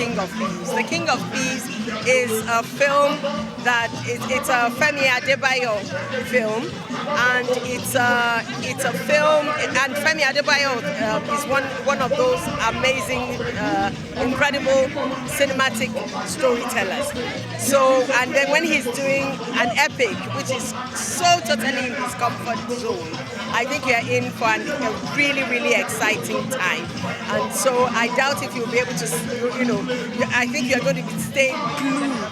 King of Thieves. The King of Thieves is a film that it's a Femi Adebayo film, and it's a film, and Femi Adebayo is one of those amazing, incredible cinematic storytellers. So, and then when he's doing an epic, which is so totally in his comfort zone, I think you're in for a really, really exciting time. And so I doubt if you'll be able to, I think you're going to stay glued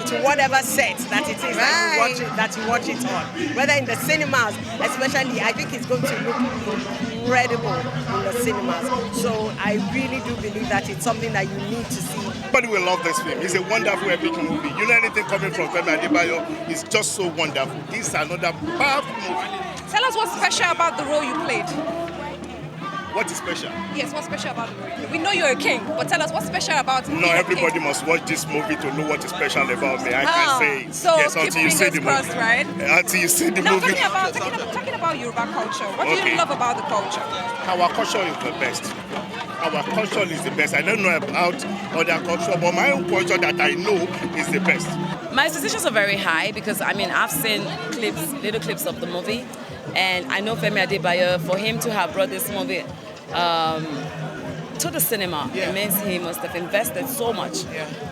to whatever set that it is that you watch it on. Whether in the cinemas, especially, I think it's going to look incredible in the cinemas. So I really do believe that it's something that you need to see. Everybody will love this film. It's a wonderful epic movie. You know, anything coming from Femi Adebayo is just so wonderful. This is another powerful movie. Tell us what's special about the role you played. What is special? Yes, what's special about the role you played? We know you're a king, but tell us what's special about it. No, everybody must watch this movie to know what is special about me. I can't say it. So yes, keep until you see the crossed, movie. right? Until you see the Now, movie. talking about Yoruba culture, what do you love about the culture? Our culture is the best. Our culture is the best. I don't know about other culture, but my own culture that I know is the best. My expectations are very high because, I've seen little clips of the movie, and I know Femi Adebayo, for him to have brought this movie to the cinema, it means he must have invested so much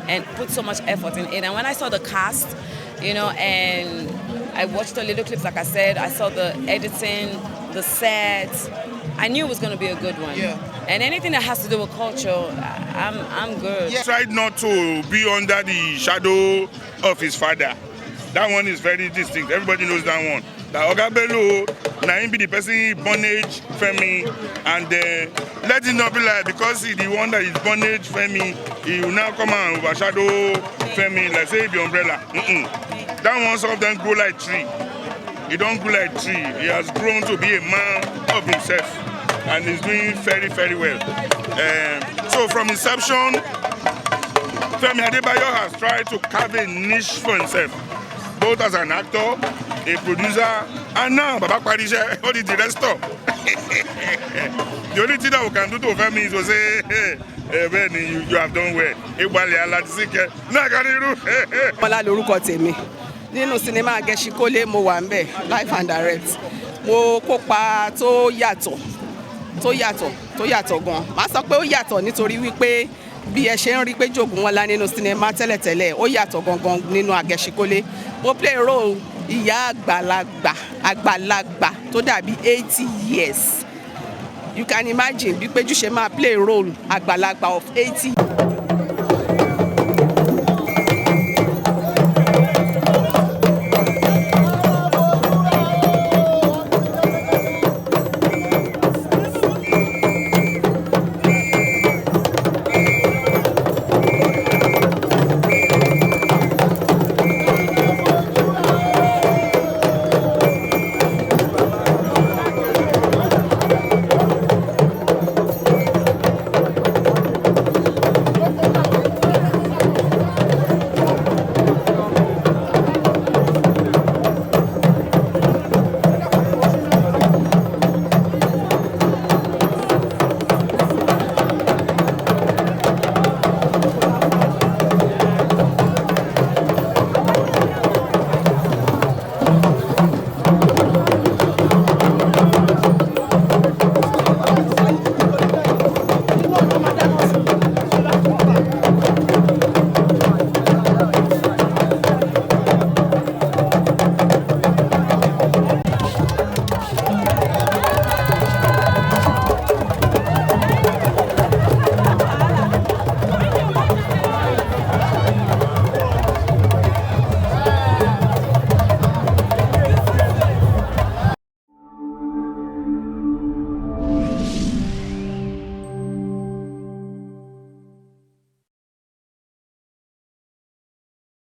and put so much effort in it. And when I saw the cast, and I watched the little clips, like I said, I saw the editing, the sets, I knew it was going to be a good one. Yeah. And anything that has to do with culture, I'm good. He tried not to be under the shadow of his father. That one is very distinct. Everybody knows that one. That Oga Bello, now him be the person bondage Femi, and let it not be like because he's the one that is bondage Femi, he will now come and overshadow Femi, like say the umbrella. That one, some of them grow like tree. He don't grow like tree. He has grown to be a man of himself, and he's doing very, very well. So from inception, Femi Adebayo has tried to carve a niche for himself, both as an actor, a producer, and now Baba Parisha, all the director. The only thing that we can do to Femi is to say, hey, Benny, you have done well. Mọ́lá lórúkọ tèmi nínú sinimá Ageshinkole mo wà ńbẹ̀ live and direct. Mo kópa tó yàtọ̀ gan. Màá sọ pé ó yàtọ̀ nítorí wípé bí ẹ ṣe ń rí pé Jogunwọlá nínú sinimá tẹ́lẹ̀tẹ́lẹ̀ ó yàtọ̀ gangan nínú Ageshinkole. Mo play role ìyá àgbàlagbà tó dàbí 80 years. You can imagine bí Péjú ṣe máa play role àgbàlagbà of 80